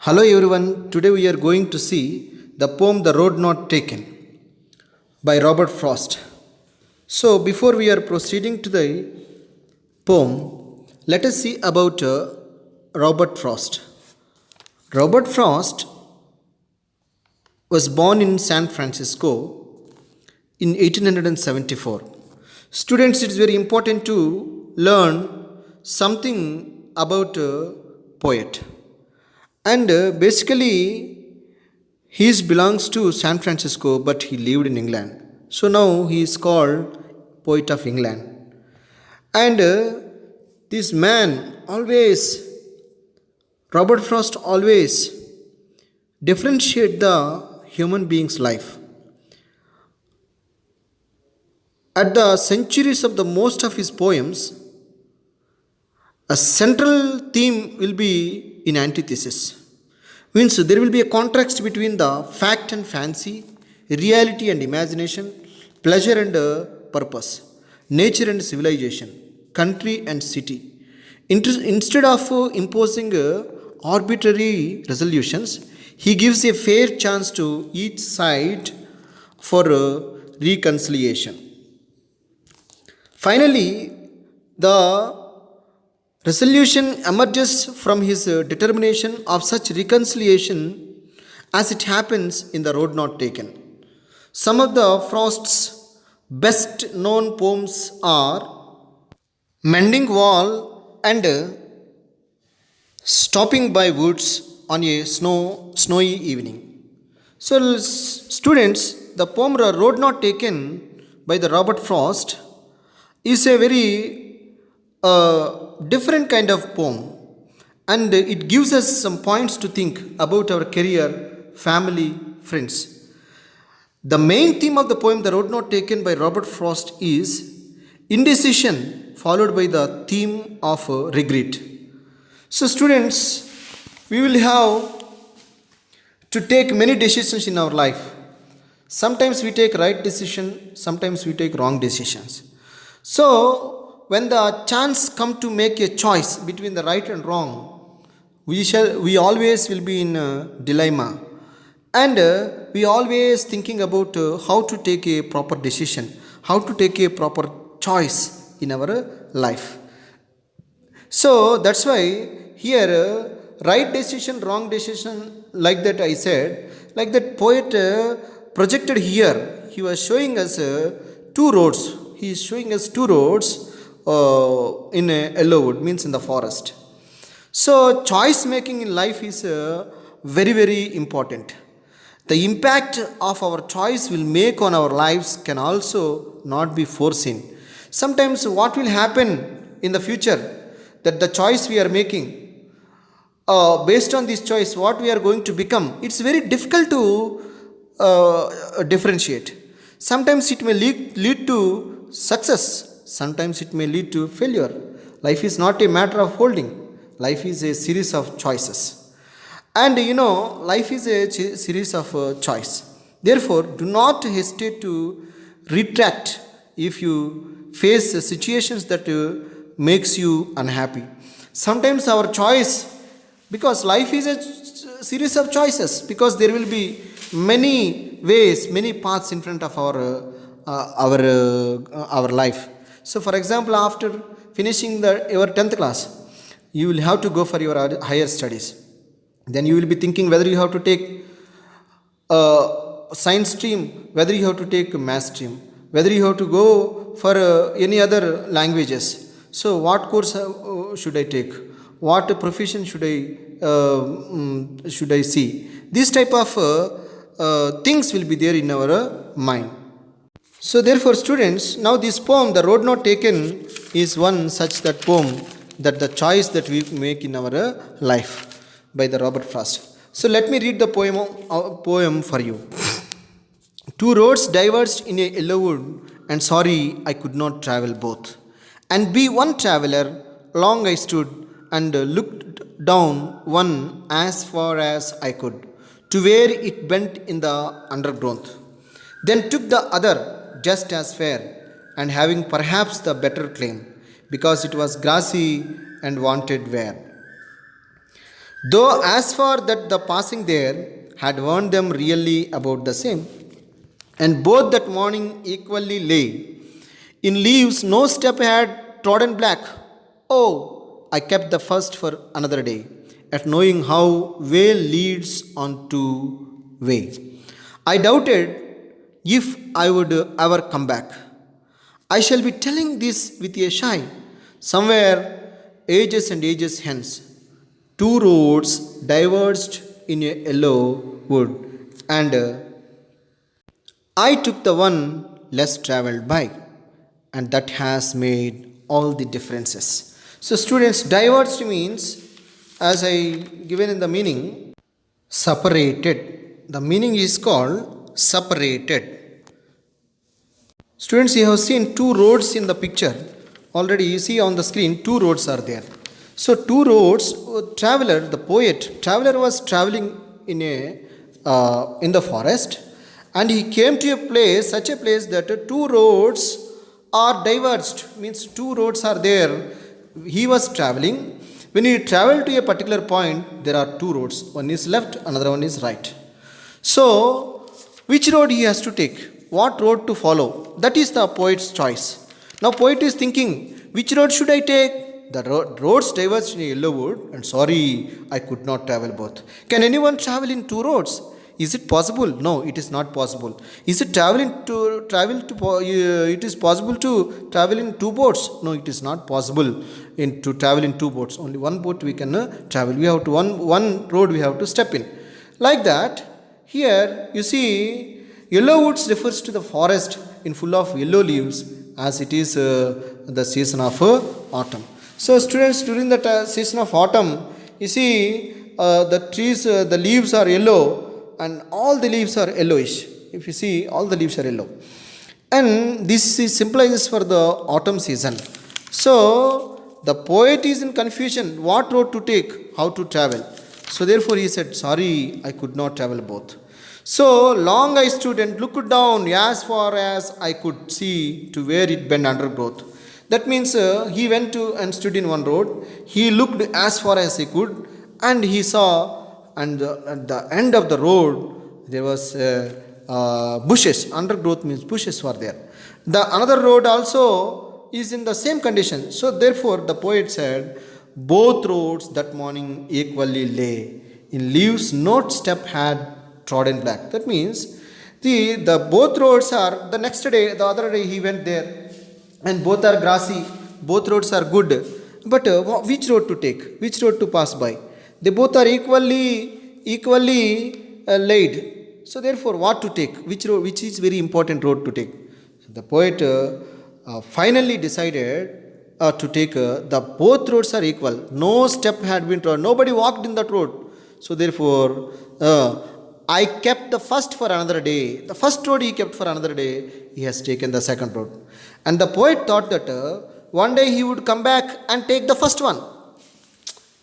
Hello everyone, today we are going to see the poem The Road Not Taken by Robert Frost. So, before we are proceeding to the poem, let us see about Robert Frost. Robert Frost was born in San Francisco in 1874. Students, it is very important to learn something about a poet. And basically, he belongs to San Francisco, but he lived in England. So now he is called Poet of England. And this man always, Robert Frost always differentiate the human being's life. At the centuries of the most of his poems, a central theme will be in antithesis. Means there will be a contrast between the fact and fancy, reality and imagination, pleasure and purpose, nature and civilization, country and city. Instead of imposing arbitrary resolutions, he gives a fair chance to each side for reconciliation. Finally, the resolution emerges from his determination of such reconciliation as it happens in The Road Not Taken. Some of the Frost's best known poems are Mending Wall and Stopping by Woods on a Snowy Evening. So, students, the poem Road Not Taken by the Robert Frost is a very different kind of poem, and it gives us some points to think about our career, family, friends. The main theme of the poem The Road Not Taken by Robert Frost is indecision, followed by the theme of regret. So, students, we will have to take many decisions in our life. Sometimes we take right decision, sometimes we take wrong decisions. So, when the chance come to make a choice between the right and wrong, we always will be in a dilemma, and we always thinking about how to take a proper decision, how to take a proper choice in our life. So that's why here right decision, wrong decision, like that I said, like that poet projected here, he was showing us two roads. He is showing us two roads in a yellowwood, means in the forest. So choice making in life is very important. The impact of our choice will make on our lives can also not be foreseen. Sometimes what will happen in the future, that the choice we are making, based on this choice what we are going to become, it's very difficult to differentiate. Sometimes it may lead to success, sometimes it may lead to failure. Life is not a matter of holding, life is a series of choices. And life is a series of choice. Therefore, do not hesitate to retract if you face situations that makes you unhappy. Sometimes our choice, because life is a series of choices, because there will be many ways, many paths in front of our life. So, for example, after finishing your 10th class, you will have to go for your higher studies. Then you will be thinking whether you have to take science stream, whether you have to take math stream, whether you have to go for any other languages. So, what course should I take? What profession should I see? This type of things will be there in our mind. So therefore, students, now this poem, The Road Not Taken, is one such that poem, that the choice that we make in our life by the Robert Frost. So let me read the poem for you. Two roads diverged in a yellow wood, and sorry I could not travel both. And be one traveler, long I stood and looked down one as far as I could, to where it bent in the undergrowth. Then took the other, just as fair, and having perhaps the better claim, because it was grassy and wanted wear. Though as far that the passing there had warned them really about the same, and both that morning equally lay in leaves, no step had trodden black. Oh, I kept the first for another day, at knowing how way leads on to way. I doubted if I would ever come back. I shall be telling this with a shy, somewhere ages and ages hence. Two roads diverged in a yellow wood, and I took the one less traveled by, and that has made all the differences. So, students, diverged means, as I given in the meaning, separated. The meaning is called separated. Students, you have seen two roads in the picture. Already you see on the screen two roads are there. So two roads, traveler, the poet, traveler was traveling in the forest, and he came to a place, such a place that two roads are diverged, means two roads are there. He was traveling. When he traveled to a particular point, there are two roads. One is left, another one is right. So, which road he has to take? What road to follow? That is the poet's choice. Now, poet is thinking, which road should I take? The roads diverged in a yellow wood, and sorry, I could not travel both. Can anyone travel in two roads? Is it possible? No, it is not possible. Is it it is possible to travel in two boats? No, it is not possible to travel in two boats. Only one boat we can travel. We have to one road we have to step in. Like that, here you see, yellow woods refers to the forest in full of yellow leaves, as it is the season of autumn. So, students, during the season of autumn, you see the trees, the leaves are yellow, and all the leaves are yellowish. If you see, all the leaves are yellow, and this symbolizes for the autumn season. So, the poet is in confusion: what road to take, how to travel. So, therefore, he said, "Sorry, I could not travel both." So long I stood and looked down as far as I could see to where it bent undergrowth. That means he went to and stood in one road. He looked as far as he could, and he saw, and at the end of the road there was bushes. Undergrowth means bushes were there. The another road also is in the same condition. So therefore the poet said, both roads that morning equally lay in leaves, no step had trodden black. That means the both roads are, the next day, the other day he went there, and both are grassy, both roads are good, but which road to take, which road to pass by? They both are equally laid. So therefore, what to take? Which road? Which is very important road to take? So the poet finally decided to take the both roads are equal. No step had been trodden. Nobody walked in that road. So therefore, I kept the first for another day. The first road he kept for another day. He has taken the second road. And the poet thought that one day he would come back and take the first one.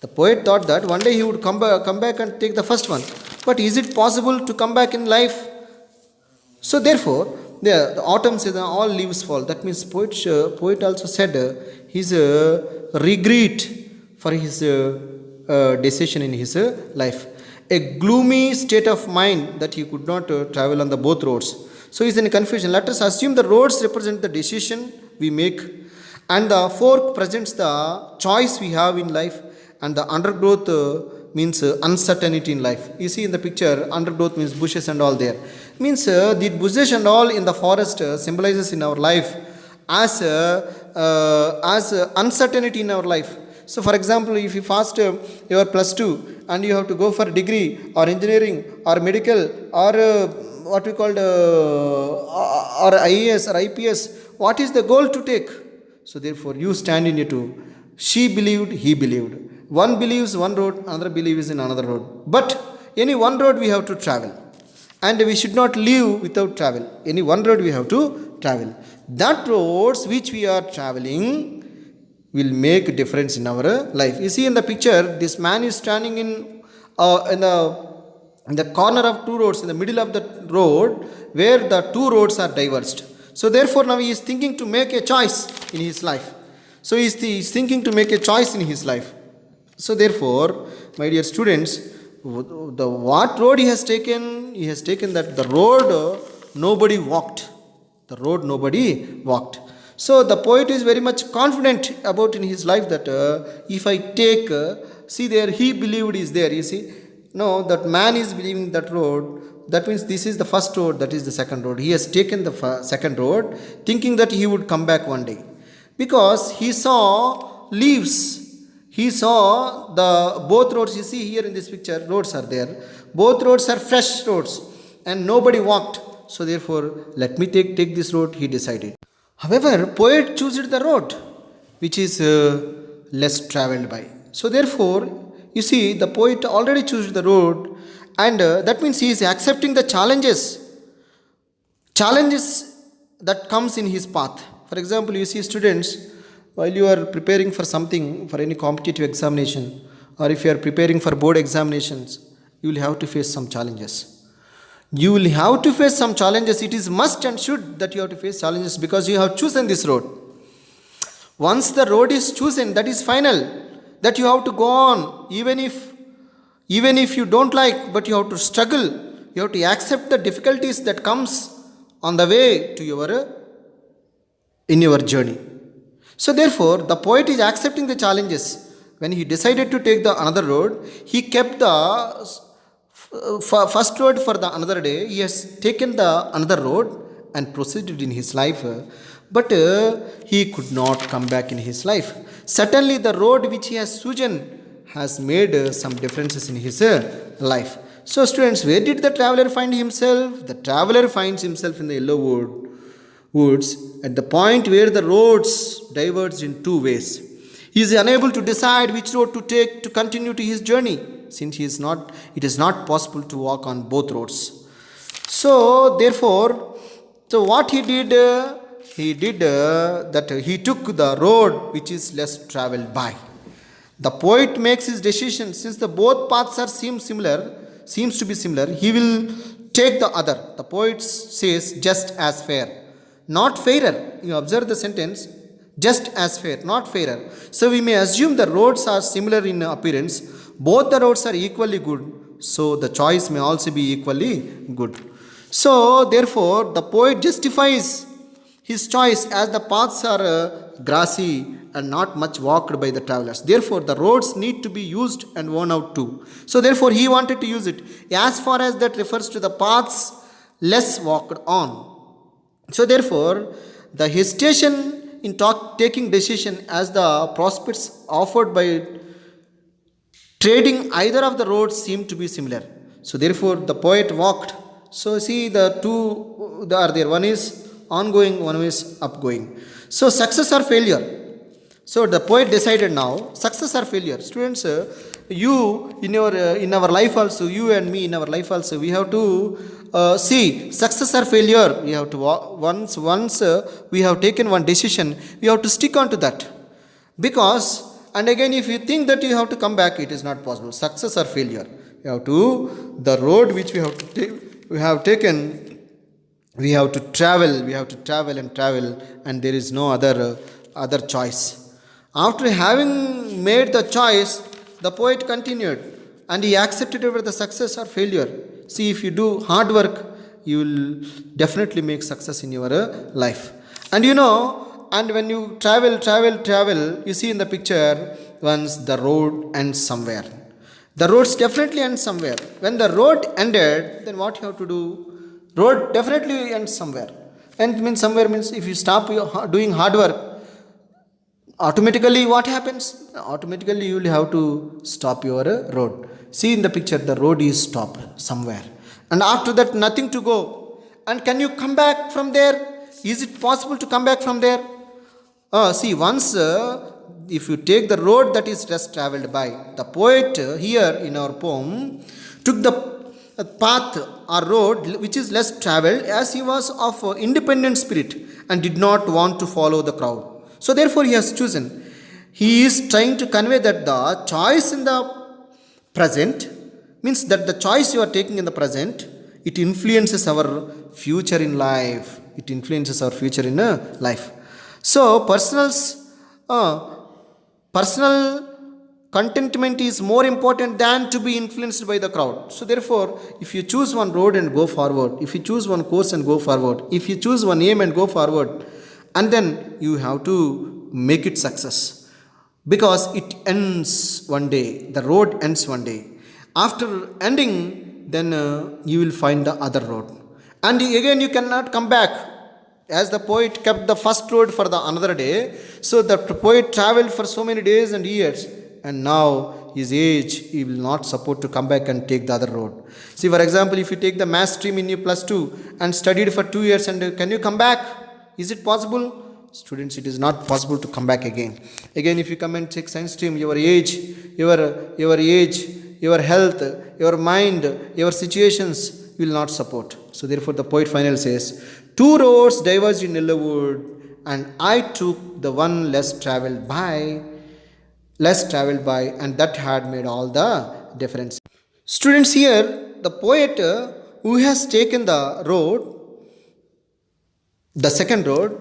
The poet thought that one day he would come back and take the first one. But is it possible to come back in life? So therefore, the autumn season, all leaves fall. That means poet also said his regret for his decision in his life. A gloomy state of mind that he could not travel on the both roads. So he is in confusion. Let us assume the roads represent the decision we make, and the fork presents the choice we have in life, and the undergrowth means uncertainty in life. You see in the picture, undergrowth means bushes and all there. Means the bushes and all in the forest symbolizes in our life as uncertainty in our life. So for example, if you passed your plus 2 and you have to go for degree or engineering or medical or what we called or IAS or IPS, what is the goal to take? So therefore you stand in it too. She believed, he believed. One believes one road, another believes in another road. But any one road we have to travel. And we should not live without travel. Any one road we have to travel. That roads which we are traveling will make a difference in our life. You see in the picture, this man is standing in the corner of two roads, in the middle of the road, where the two roads are diverged. So therefore now he is thinking to make a choice in his life. So he is thinking to make a choice in his life. So therefore, My dear students, the what road he has taken? He has taken that the road nobody walked. The road nobody walked. So the poet is very much confident about in his life that if I take, see there, he believed is there. You see, no, that man is believing that road. That means this is the first road, that is the second road. He has taken the second road, thinking that he would come back one day, because he saw leaves. He saw the both roads. You see here in this picture, roads are there. Both roads are fresh roads, and nobody walked. So therefore, let me take this road. He decided. However, poet chooses the road which is less traveled by. So therefore, you see, the poet already chose the road, and that means he is accepting the challenges that comes in his path. For example, you see students, while you are preparing for something, for any competitive examination, or if you are preparing for board examinations, you will have to face some challenges. You will have to face some challenges. It is must and should that you have to face challenges, because you have chosen this road. Once the road is chosen, that is final, that you have to go on, even if you don't like, but you have to struggle. You have to accept the difficulties that comes on the way to in your journey. So therefore, the poet is accepting the challenges. When he decided to take the another road, he kept the first road for the another day. He has taken the another road and proceeded in his life, but he could not come back in his life. Certainly the road which he has chosen has made some differences in his life. So students, where did the traveler find himself? The traveler finds himself in the yellow woods, at the point where the roads diverge in two ways. He is unable to decide which road to take to continue to his journey, since it is not possible to walk on both roads. So therefore, what he did, that he took the road which is less traveled by. The poet makes his decision, since the both paths seems to be similar, he will take the other. The poet says, just as fair, not fairer. You observe the sentence, just as fair, not fairer. So we may assume the roads are similar in appearance. Both the roads are equally good, so the choice may also be equally good. So therefore, the poet justifies his choice as the paths are grassy and not much walked by the travelers. Therefore, the roads need to be used and worn out too. So therefore, he wanted to use it as far as that refers to the paths less walked on. So therefore, the hesitation in taking decision as the prospects offered by trading either of the roads seem to be similar. So therefore, the poet walked. So see, the two are there. One is ongoing, one is upgoing. So success or failure. So the poet decided now, success or failure. Students, you in our life also, you and me in our life also, we have to see success or failure. We have to once we have taken one decision, we have to stick on to that. Because, and again, if you think that you have to come back, it is not possible. Success or failure. You have to, the road which we have to take, we have taken, we have to travel and travel, and there is no other choice. After having made the choice, the poet continued, and he accepted whether the success or failure. See, if you do hard work, you will definitely make success in your life. And and when you travel, you see in the picture, once the road ends somewhere. The roads definitely end somewhere. When the road ended, then what you have to do? Road definitely ends somewhere. And means somewhere means if you stop doing hard work, automatically what happens? Automatically you will have to stop your road. See in the picture, the road is stopped somewhere. And after that, nothing to go. And can you come back from there? Is it possible to come back from there? See, once if you take the road that is less traveled by, the poet here in our poem took the path or road which is less traveled, as he was of independent spirit and did not want to follow the crowd. So therefore he has chosen. He is trying to convey that the choice in the present means that the choice you are taking in the present, it influences our future in life. It influences our future in life. So personal contentment is more important than to be influenced by the crowd. So therefore, if you choose one road and go forward, if you choose one course and go forward, if you choose one aim and go forward, and then you have to make it success, because it ends one day, the road ends one day. After ending, then you will find the other road, and again you cannot come back. As the poet kept the first road for the another day, so the poet traveled for so many days and years, and now his age, he will not support to come back and take the other road. See, for example, if you take the math stream in your plus 2 and studied for 2 years, and can you come back? Is it possible? Students, it is not possible to come back again. Again, if you come and take science stream, your age, your health, your mind, your situations will not support. So therefore, the poet finally says, two roads diverged in Yellowwood, and I took the one less traveled by, and that had made all the difference. Students, here the poet who has taken the road, the second road,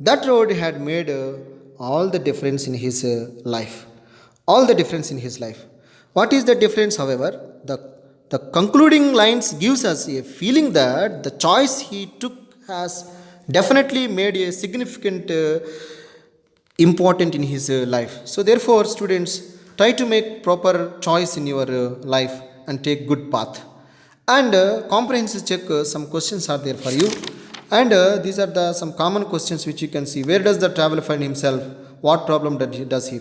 that road had made all the difference in his life. All the difference in his life. What is the difference, however? The concluding lines gives us a feeling that the choice he took has definitely made a significant important in his life. So therefore, students, try to make proper choice in your life and take good path. And comprehensive check, some questions are there for you. And these are the some common questions which you can see. Where does the traveler find himself? What problem does he